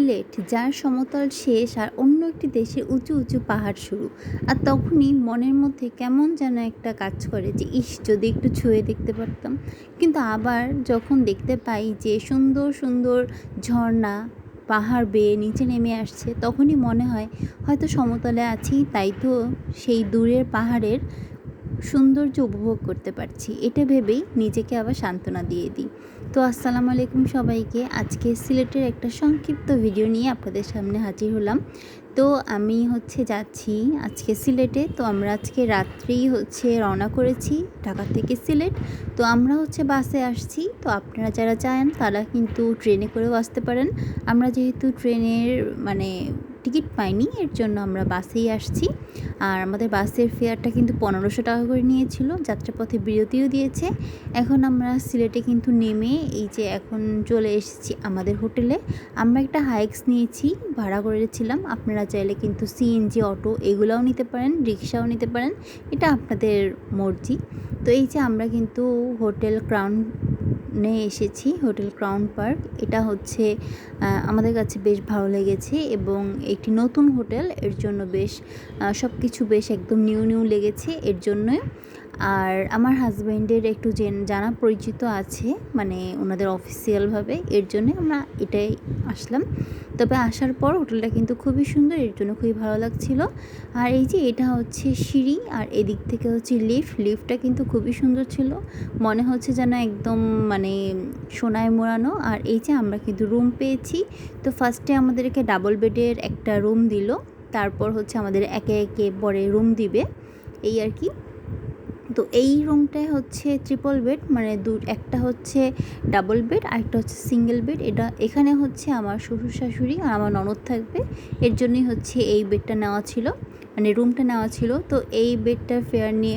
সিলেট, যার সমতল শেষ আর অন্য একটি দেশের উঁচু উঁচু পাহাড় শুরু। আর তখনই মনের মধ্যে কেমন যেন একটা কাজ করে যে ইস, যদি একটু ছুঁয়ে দেখতে পারতাম। কিন্তু আবার যখন দেখতে পাই যে সুন্দর সুন্দর ঝর্ণা পাহাড় বেয়ে নিচে নেমে আসছে, তখনই মনে হয় হয়তো সমতলে আছি, তাই তো সেই দূরের পাহাড়ের সৌন্দর্য উপভোগ করতে পারছি। এটা ভেবেই নিজেকে আবার সান্ত্বনা দিয়ে দিই। তো আসসালামু আলাইকুম সবাইকে। আজকে সিলেটের একটা সংক্ষিপ্ত ভিডিও নিয়ে আপনাদের সামনে হাজির হলাম। তো আমি যাচ্ছি আজকে সিলেটে। তো আমরা আজকে রাত্রেই রওনা করেছি ঢাকা থেকে সিলেট। তো আমরা বাসে আসছি। তো আপনারা যারা চান তারা কিন্তু ট্রেনে করেও আসতে পারেন। আমরা যেহেতু ট্রেনের টিকিট পাইনি, এর জন্য আমরা বাসেই আসছি। আর আমাদের বাসের ফেয়ারটা কিন্তু 1500 টাকা করে নিয়েছিল। যাত্রাপথে বিরতিও দিয়েছে। এখন আমরা সিলেটে কিন্তু নেমে এখন চলে এসেছি আমাদের হোটেলে। আমরা একটা হাইক্স নিয়েছি, ভাড়া করেছিলাম। আপনারা চাইলে কিন্তু সিএনজি, অটো এগুলোও নিতে পারেন, রিক্সাও নিতে পারেন, এটা আপনাদের মর্জি। তো আমরা কিন্তু হোটেল ক্রাউনে এসেছি, হোটেল ক্রাউন পার্ক। এটা আমাদের কাছে বেশ ভালো লেগেছে এবং একটি নতুন হোটেল, এর জন্য বেশ সব কিছু বেশ একদম নিউ নিউ লেগেছে এর জন্য। আর আমার হাজব্যান্ডের একটু জানা পরিচিত আছে, ওনাদের অফিসিয়ালভাবে, এর জন্য আমরা এটাই আসলাম। তবে আসার পর হোটেলটা কিন্তু খুবই সুন্দর, এর জন্য খুবই ভালো লাগছিল। আর এটা সিঁড়ি, আর এদিক থেকে লিফটটা কিন্তু খুবই সুন্দর ছিল। মনে হচ্ছে যেন একদম সোনায় মোড়ানো। আর আমরা কিন্তু রুম পেয়েছি। তো ফার্স্টে আমাদেরকে ডাবল বেডের একটা রুম দিল, তারপর আমাদের একে একে পরে রুম দিবে, এই আর কি। তো এই রুমটায় ট্রিপল বেড, একটা ডাবল বেড আর একটা সিঙ্গেল বেড। এখানে আমার শ্বশুর শাশুড়ি আর আমার ননদ থাকবে, এর জন্যই এই বেডটা নেওয়া ছিল, রুমটা নেওয়া ছিল। তো এই বেডটার ফেয়ার নিয়ে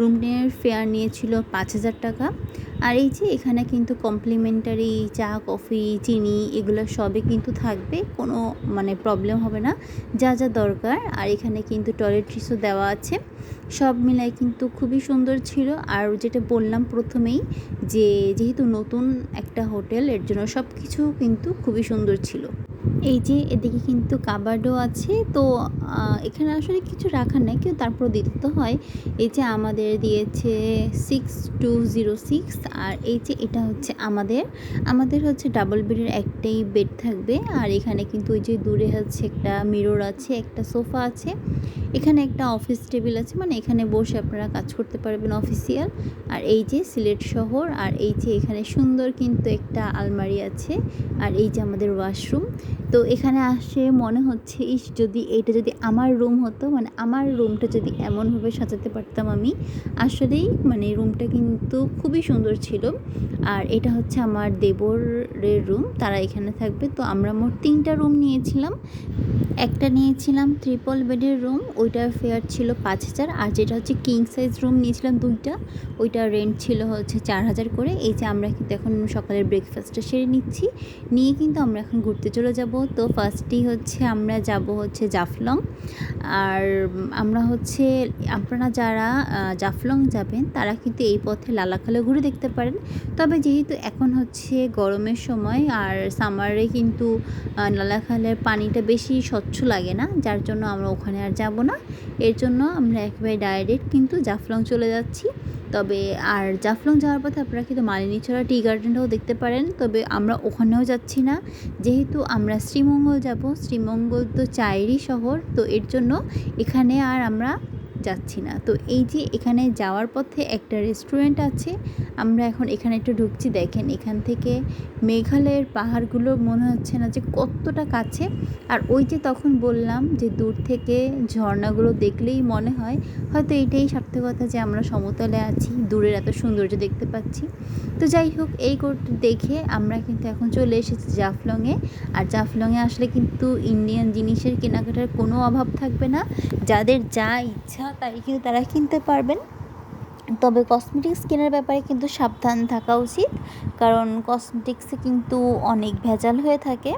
রুমের ফেয়ার নিয়েছিল 5000 টাকা। আর এখানে কিন্তু কমপ্লিমেন্টারি চা, কফি, চিনি এগুলো সবই কিন্তু থাকবে, কোনো প্রবলেম হবে না, যা যা দরকার। আর এখানে কিন্তু টয়লেট্রিসও দেওয়া আছে। সব মিলাই কিন্তু খুবই সুন্দর ছিল। আর যেটা বললাম প্রথমেই, যেহেতু নতুন একটা হোটেল, এর জন্য সব কিছু কিন্তু খুবই সুন্দর ছিল। এদিকে কিন্তু কাবার্ডও আছে। তো এখানে আসলে কিছু রাখার নাই, কিন্তু তারপর দিতে তো হয়। আমাদের দিয়েছে 6206। আর এটা আমাদের ডাবল বেডের একটাই বেড থাকবে। আর এখানে কিন্তু দূরে একটা মিরর আছে, একটা সোফা আছে, এখানে একটা অফিস টেবিল আছে, এখানে বসে আপনারা কাজ করতে পারবেন অফিসিয়াল। আর সিলেট শহর। আর এখানে সুন্দর কিন্তু একটা আলমারি আছে। আর আমাদের ওয়াশরুম। তো এখানে আসে মনে হচ্ছে যদি আমার রুম হতো, আমার রুমটা যদি এমনভাবে সাজাতে পারতাম আমি, আসলেই রুমটা কিন্তু খুবই সুন্দর ছিল। আর এটা আমার দেবরের রুম, তারা এখানে থাকবে। তো আমরা মোট 3টা রুম নিয়েছিলাম। একটা নিয়েছিলাম ট্রিপল বেডের রুম, ওইটার ফেয়ার ছিল 5000। আর যেটা কিং সাইজ রুম নিয়েছিলাম 2টা, ওইটার রেন্ট ছিল 4000 করে। আমরা কিন্তু এখন সকালের ব্রেকফাস্টটা সেরে নিয়ে কিন্তু আমরা এখন ঘুরতে চলে যাব। তো ফার্স্টেই আমরা যাব জাফলং। আর আমরা আপনারা যারা জাফলং যাবেন তারা কিন্তু এই পথে লালাখালে ঘুরে দেখতে পারেন। তবে যেহেতু এখন গরমের সময়, আর সামারে কিন্তু লালাখালের পানিটা বেশি স্বচ্ছ লাগে না, যার জন্য আমরা ওখানে আর যাব না। এর জন্য আমরা একেবারে ডাইরেক্ট কিন্তু জাফলং চলে যাচ্ছি। তবে আর জাফলং যাওয়ার পথে আপনারা কিন্তু মালিনীছড়া টি গার্ডেনটাও দেখতে পারেন। তবে আমরা ওখানেও যাচ্ছি না, যেহেতু আমরা শ্রীমঙ্গল যাব। শ্রীমঙ্গল তো চায়েরই শহর, তো এর জন্য এখানে আর আমরা যাচ্ছি না। তো এখানে যাওয়ার পথে একটা রেস্টুরেন্ট আছে, আমরা এখন এখানে একটু ঢুকছি। দেখেন এখান থেকে মেঘালয়ের পাহাড়গুলো মনে হচ্ছে না যে কতটা কাছে। আর তখন বললাম যে দূর থেকে ঝর্ণাগুলো দেখলেই মনে হয় হয়তো এটাই সার্থকতা যে আমরা সমতলে আছি, দূরের এত সৌন্দর্য দেখতে পাচ্ছি। তো যাই হোক, দেখে আমরা কিন্তু এখন চলে এসেছি জাফলংয়ে। আর জাফলংয়ে আসলে কিন্তু ইন্ডিয়ান জিনিসের কেনাকাটার কোনো অভাব থাকবে না, যাদের যা ইচ্ছা তাই কিন্তু তারা কিনতে পারবেন। তবে কসমেটিক্স কেনার ব্যাপারে কিন্তু সাবধান থাকা উচিত, কারণ কসমেটিক্সে কিন্তু অনেক ভেজাল হয়ে থাকে।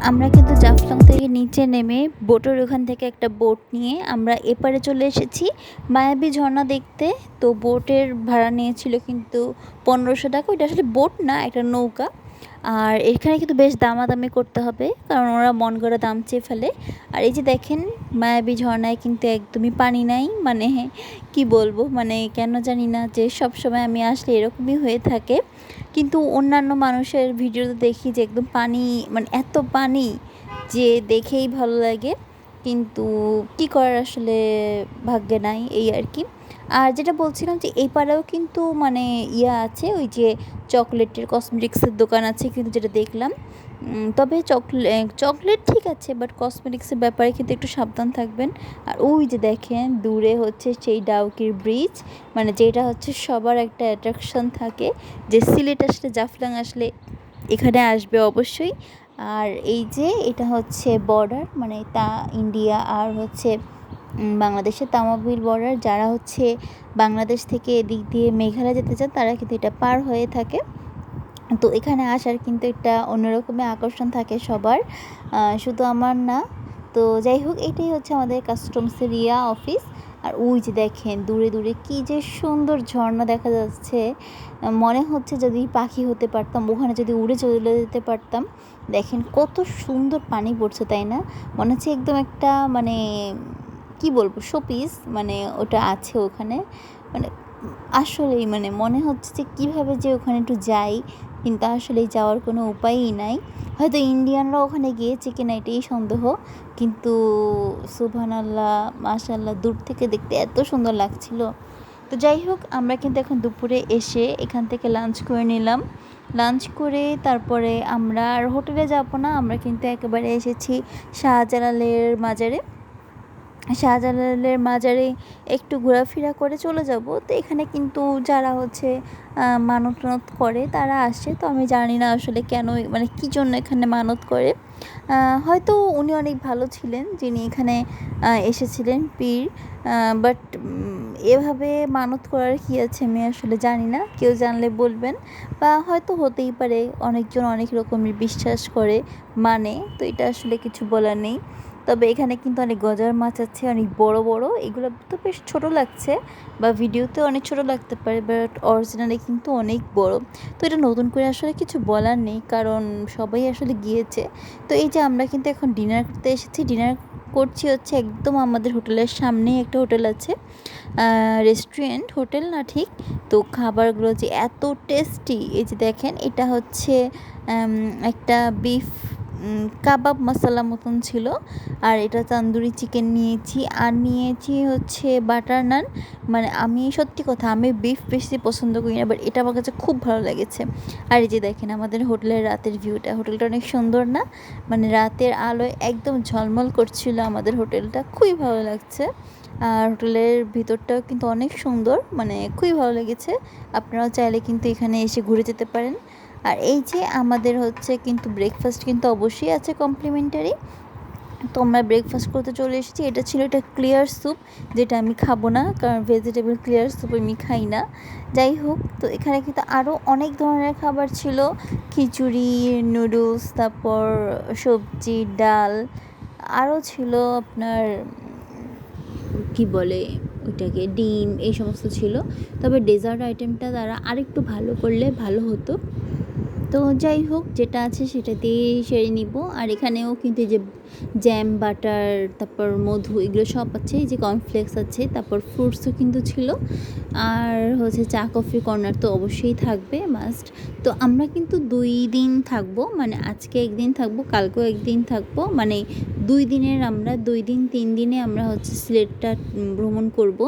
আমরা কিন্তু জাফলং থেকে নিচে নেমে বোটের ওখান থেকে একটা বোট নিয়ে আমরা এপারে চলে এসেছি মায়াবী ঝর্ণা দেখতে। তো বোটের ভাড়া নিয়েছিল কিন্তু 1500 টাকা। ওইটা আসলে বোট না, একটা নৌকা। আর এখানে কিন্তু বেশ দামাদামি করতে হবে, কারণ ওরা মন গড়া দাম চেয়ে ফেলে। আর এই যে দেখেন মায়াবী ঝর্ণায় কিন্তু একদমই পানি নাই, মানে কি বলবো, মানে কেন জানি না যে সব সময় আমি আসলে এরকমই হয়ে থাকে। কিন্তু অন্যান্য মানুষের ভিডিওতে দেখি যে একদম পানি, মানে এত পানি যে দেখেই ভালো লাগে, কিন্তু কি করার, আসলে ভাগ্যে নাই, এই আর কি। আর যেটা বলছিলাম যে এই পাড়াও কিন্তু মানে আছে, ওই যে চকলেটের কসমেটিক্সের দোকান আছে কিন্তু, যেটা দেখলাম। তবে চকলেট ঠিক আছে, বাট কসমেটিক্সের ব্যাপারে কিন্তু একটু সাবধান থাকবেন। আর ওই যে দেখেন দূরে হচ্ছে সেই ডাউকির ব্রিজ, মানে যেটা হচ্ছে সবার একটা অ্যাট্রাকশন থাকে যে সিলেট আসলে, জাফলং আসলে এখানে আসবে অবশ্যই। আর এই যে এটা হচ্ছে বর্ডার, মানে ইন্ডিয়া আর হচ্ছে বাংলাদেশের তামাবিল বর্ডার। যারা হচ্ছে বাংলাদেশ থেকে এদিক দিয়ে মেঘালয় যেতে চান তারা কিন্তু এটা পার হয়ে থাকে। তো এখানে আসার কিন্তু একটা অন্যরকমের আকর্ষণ থাকে সবার, শুধু আমার না। তো যাই হোক, এটাই হচ্ছে আমাদের কাস্টমসের অফিস। আর ওই যে দেখেন দূরে দূরে কি যে সুন্দর ঝর্ণা দেখা যাচ্ছে, মনে হচ্ছে যদি পাখি হতে পারতাম, ওখানে যদি উড়ে চলে যেতে পারতাম। দেখেন কত সুন্দর পানি পড়ছে, তাই না? মনে হচ্ছে একদম একটা, মানে কি বলবো, শোপিস, মানে ওটা আছে ওখানে। মানে আসলেই মানে মনে হচ্ছে যে কীভাবে যে ওখানে একটু যাই, কিন্তু আসলে যাওয়ার কোনো উপায়ই নাই। হয়তো ইন্ডিয়ানরা ওখানে গিয়েছে কিনা এটাই সন্দেহ, কিন্তু সুবহানাল্লাহ, মাশাআল্লাহ, দূর থেকে দেখতে এত সুন্দর লাগছিল। তো যাই হোক, আমরা কিন্তু এখন দুপুরে এসে এখান থেকে লাঞ্চ করে নিলাম। লাঞ্চ করে তারপরে আমরা আর হোটেলে যাব না, আমরা কিন্তু একেবারে এসেছি শাহজালালের মাজারে। শাহজালালের মাজারে একটু ঘোরাফেরা করে চলে যাব। তো এখানে কিন্তু যারা হচ্ছে মানত টানত করে তারা আসে। তো আমি জানি না আসলে কেন, মানে কী জন্য এখানে মানত করে। হয়তো উনি অনেক ভালো ছিলেন যিনি এখানে এসেছিলেন, পীর। বাট এভাবে মানত করার কী আছে আমি আসলে জানি না, কেউ জানলে বলবেন। বা হয়তো হতেই পারে, অনেকজন অনেক রকমের বিশ্বাস করে, মানে, তো এটা আসলে কিছু বলার নেই। তবে এখানে কিন্তু অনেক গজার মাছ আছে, অনেক বড় বড়। এগুলো তো বেশ ছোটো লাগছে, বা ভিডিওতে অনেক ছোটো লাগতে পারে, বাট অরিজিনালি কিন্তু অনেক বড়। তো এটা নতুন করে আসলে কিছু বলার নেই, কারণ সবাই আসলে গিয়েছে। তো এই যে আমরা কিন্তু এখন ডিনার করতে এসেছি। ডিনার করছি হচ্ছে একদম আমাদের হোটেলের সামনেই একটা হোটেল আছে, রেস্টুরেন্ট, হোটেল না ঠিক। তো খাবারগুলো যে এত টেস্টি, এই যে দেখেন এটা হচ্ছে একটা বিফ কাবাব মশলা মতন ছিল। আর এটা তান্দুরি চিকেন নিয়েছি, আর নিয়েছি হচ্ছে বাটার নান। মানে আমি সত্যি কথা, আমি বিফ বেশি পছন্দ করি না, বাট এটা আমার কাছে খুব ভালো লেগেছে। আর এই যে দেখেন আমাদের হোটেলের রাতের ভিউটা, হোটেলটা অনেক সুন্দর না, মানে রাতের আলোয় একদম ঝলমল করছিল আমাদের হোটেলটা, খুবই ভালো লাগছে। আর হোটেলের ভিতরটাও কিন্তু অনেক সুন্দর, মানে খুবই ভালো লেগেছে। আপনারাও চাইলে কিন্তু এখানে এসে ঘুরে যেতে পারেন। আর এই যে আমাদের হচ্ছে কিন্তু ব্রেকফাস্ট কিন্তু অবশ্যই আছে কমপ্লিমেন্টারি। তো আমরা ব্রেকফাস্ট করতে চলে এসেছি। এটা ছিল একটা ক্লিয়ার স্যুপ, যেটা আমি খাবো না, কারণ ভেজিটেবল ক্লিয়ার স্যুপ আমি খাই না। যাই হোক, তো এখানে কিন্তু আরও অনেক ধরনের খাবার ছিল, খিচুড়ি, নুডলস, তারপর সবজি, ডাল, আরও ছিল আপনার কি বলে ওইটাকে, ডিম, এই সমস্ত ছিল। তবে ডেজার্ট আইটেমটা তারা আরেকটু ভালো করলে ভালো হতো। তো যাই হোক, যেটা আছে সেটা দিয়েই সেরে নিব। আর এখানেও কিন্তু এই যে জ্যাম, বাটার, তারপর মধু, এগুলো সব আছে। এই যে কর্নফ্লেক্স আছে, তারপর ফ্রুটসও কিন্তু ছিল। আর হচ্ছে চা কফি কর্নার তো অবশ্যই থাকবে, মাস্ট। তো আমরা কিন্তু 2 দিন থাকবো, মানে আজকে একদিন থাকবো, কালকেও একদিন থাকবো, মানে 2 দিনের, আমরা 2 দিন 3 দিনে আমরা হচ্ছে সিলেটটা ভ্রমণ করব।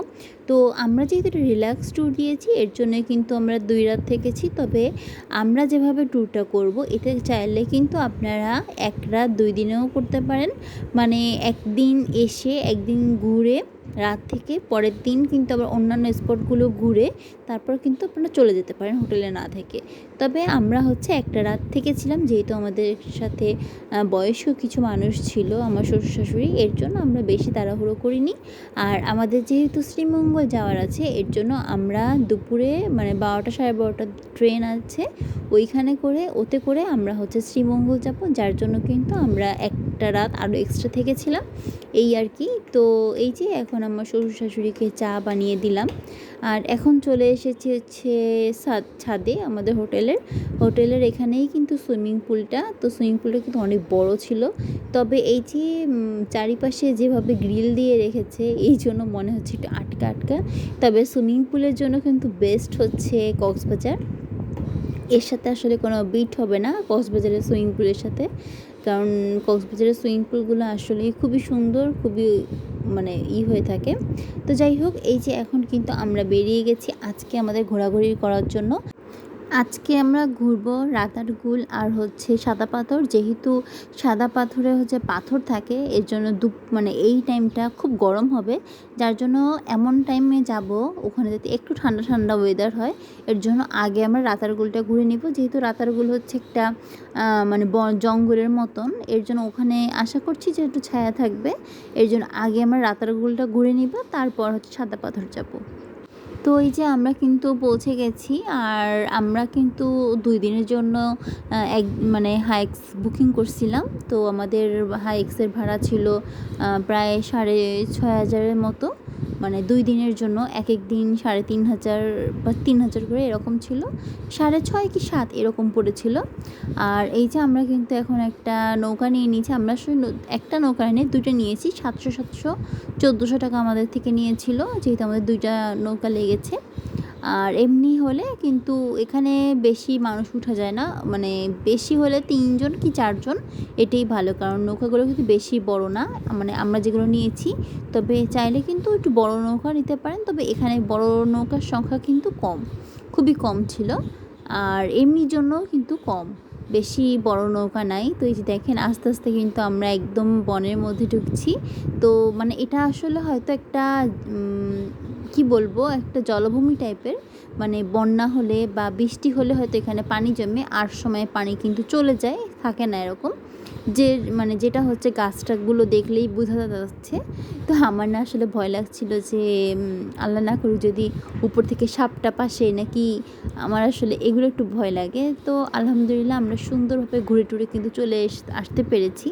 তো আমরা যেহেতু একটা রিল্যাক্স ট্যুর দিয়েছি, এর জন্য কিন্তু আমরা 2 রাত থেকেছি। তবে আমরা যেভাবে ট্যুরটা করব, এতে চাইলে কিন্তু আপনারা 1 রাত 2 দিনেও করতে পারেন। মানে একদিন এসে একদিন ঘুরে রাত থেকে পরের দিন কিন্তু আবার অন্যান্য স্পটগুলো ঘুরে তারপর কিন্তু আপনারা চলে যেতে পারেন হোটেলে না থেকে। তবে আমরা হচ্ছে একটা রাত থেকেছিলাম, যেহেতু আমাদের সাথে বয়স্ক কিছু মানুষ ছিল, আমার শ্বশুর শাশুড়ি, এর জন্য আমরা বেশি তাড়াহুড়ো করিনি। আর আমাদের যেহেতু শ্রীমঙ্গল যাওয়ার আছে, এর জন্য আমরা দুপুরে মানে 12টা 12:30 ট্রেন আছে, ওতে করে আমরা হচ্ছে শ্রীমঙ্গল যাব, যার জন্য কিন্তু আমরা একটা রাত আরও এক্সট্রা থেকেছিলাম এই আর কি। তো এই যে এখন আমার শ্বশুর শাশুড়িকে চা বানিয়ে দিলাম, আর এখন চলে এসেছি হচ্ছে ছাদে আমাদের হোটেলের এখানেই কিন্তু সুইমিং পুলটা। তো সুইমিং পুলটা কিন্তু অনেক বড় ছিল, তবে এই যে চারিপাশে যেভাবে গ্রিল দিয়ে রেখেছে এই জন্য মনে হচ্ছে একটু আটকা। তবে সুইমিং পুলের জন্য কিন্তু বেস্ট হচ্ছে কক্সবাজার, এর সাথে আসলে কোনো বিট হবে না কক্সবাজারের সুইমিং পুলের সাথে, কারণ কক্সবাজারের সুইমিং পুলগুলো আসলেই খুবই সুন্দর, খুবই মানে হয়ে থাকে। তো যাই হোক, এই যে এখন কিন্তু আমরা বেরিয়ে গেছি আজকে আমাদের ঘোরাঘুরি করার জন্য। আজকে আমরা ঘুরবো রাতারগুল আর হচ্ছে সাদা পাথর। যেহেতু সাদা পাথরে হচ্ছে পাথর থাকে, এর জন্য মানে এই টাইমটা খুব গরম হবে, যার জন্য এমন টাইমে যাব ওখানে যাতে একটু ঠান্ডা ঠান্ডা ওয়েদার হয়। এর জন্য আগে আমরা রাতারগুলটা ঘুরে নিব, যেহেতু রাতারগুল হচ্ছে একটা মানে জঙ্গলের মতন, এর জন্য ওখানে আশা করছি যে একটু ছায়া থাকবে। এর জন্য আগে আমরা রাতারগুলটা ঘুরে নিব, তারপর হচ্ছে সাদা পাথর যাব। তো এই যে আমরা কিন্তু পৌঁছে গেছি, আর আমরা কিন্তু 2 দিনের জন্য মানে হাইক্স বুকিং করছিলাম। তো আমাদের হাইক্সের ভাড়া ছিল প্রায় 6,500 মতো, মানে 2 দিনের জন্য এক দিন 3,500 বা 3,000 করে এরকম ছিল, 6.5 কি 7 এরকম পড়েছিল। আর এই যে আমরা কিন্তু এখন একটা নৌকা নিয়ে নিয়েছি, আমরা একটা নৌকা নিয়ে 2টা নিয়েছি, 700 1400 টাকা আমাদের থেকে নিয়েছিল, যেহেতু আমাদের 2টা নৌকা লেগেছে। আর এমনি হলে কিন্তু এখানে বেশি মানুষ উঠা যায় না, মানে বেশি হলে 3 জন কি 4 জন, এটাই ভালো, কারণ নৌকাগুলো কিন্তু বেশি বড় না, মানে আমরা যেগুলো নিয়েছি। তবে চাইলে কিন্তু একটু বড় নৌকা নিতে পারেন, তবে এখানে বড় নৌকার সংখ্যা কিন্তু কম, খুবই কম ছিল, আর এমনির জন্য কিন্তু কম, বেশি বড় নৌকা নাই। তো এই যে দেখেন আস্তে আস্তে কিন্তু আমরা একদম বনের মধ্যে ঢুকছি। তো মানে এটা আসলে হয়তো একটা কি বলবো, একটা জলভূমি টাইপের, মানে বন্যা হলে বা বৃষ্টি হলে হয়তো এখানে পানি জমে, আর সময় পানি কিন্তু চলে যায়, থাকে না এরকম, যে মানে যেটা হচ্ছে গাছটাগুলো দেখলেই বোঝা যাচ্ছে। তো আমার না আসলে ভয় লাগছিল যে আল্লাহ না করুক যদি উপর থেকে সাপটা পাশে নাকি, আমার আসলে এগুলো একটু ভয় লাগে। তো আলহামদুলিল্লাহ আমরা সুন্দরভাবে ঘুরে টুরে কিন্তু চলে আসতে পেরেছি।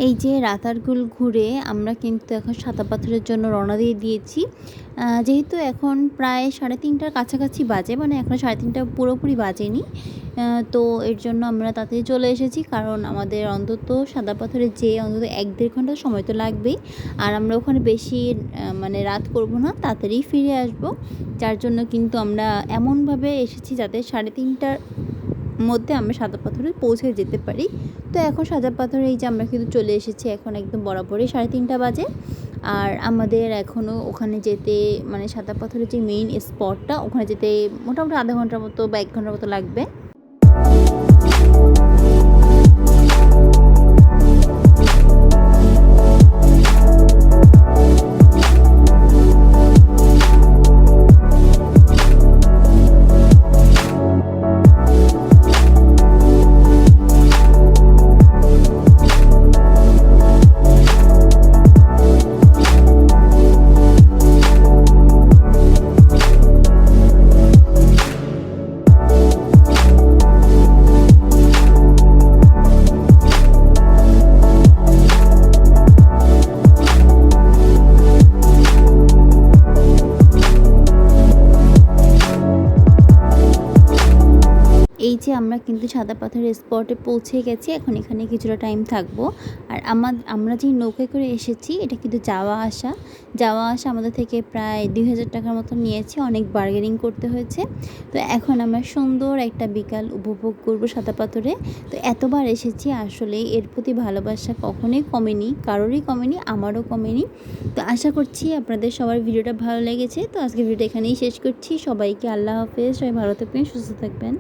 এই যে রাতারগুল ঘুরে আমরা কিন্তু এখন সাদা পাথরের জন্য রওনা দিয়ে দিয়েছি। যেহেতু এখন প্রায় 3:30টার কাছাকাছি বাজে, মানে এখন 3:30টা পুরোপুরি বাজেনি, তো এর জন্য আমরা তাড়াতাড়ি চলে এসেছি, কারণ আমাদের অন্তত সাদা পাথরে অন্তত 1-1.5 ঘন্টা সময় তো লাগবেই। আর আমরা ওখানে বেশি মানে রাত করব না, তাড়াতাড়ি ফিরে আসব, যার জন্য কিন্তু আমরা এমনভাবে এসেছি যাতে 3:30টার মধ্যে আমরা সাদা পাথরে পৌঁছে যেতে পারি। তো এখন সাদা পাথরে এই যে আমরা কিন্তু চলে এসেছি, এখন একদম বরাবরই 3:30 বাজে। আর আমাদের এখনও ওখানে যেতে, মানে সাদা পাথরের যে মেইন স্পটটা, ওখানে যেতে মোটামুটি আধা ঘন্টার মতো বা 1 ঘন্টার মতো লাগবে। আমরা কিন্তু সাদা পাথরের স্পটে পৌঁছে গেছি। এখন এখানে কিছুটা টাইম থাকবো। আর আমরা যে নৌকায় করে এসেছি এটা কিন্তু যাওয়া আসা আমাদের থেকে প্রায় ২,০০০ টাকার মতো নিয়েছে। অনেক বার্গেনিং করতে হয়েছে। তো এখন আমরা সুন্দর একটা বিকাল উপভোগ করব সাদা পাথরে। তো এতবার এসেছি, আসলে এর প্রতি ভালোবাসা কখনোই কমেনি, কারোরই কমেনি, আমারও কমেনি। তো আশা করছি আপনাদের সবার ভিডিওটা ভালো লেগেছে। তো আজকে ভিডিওটা এখানেই শেষ করছি। সবাইকে আল্লাহ হাফেজ, সবাই ভালো থাকবেন, সুস্থ থাকবেন।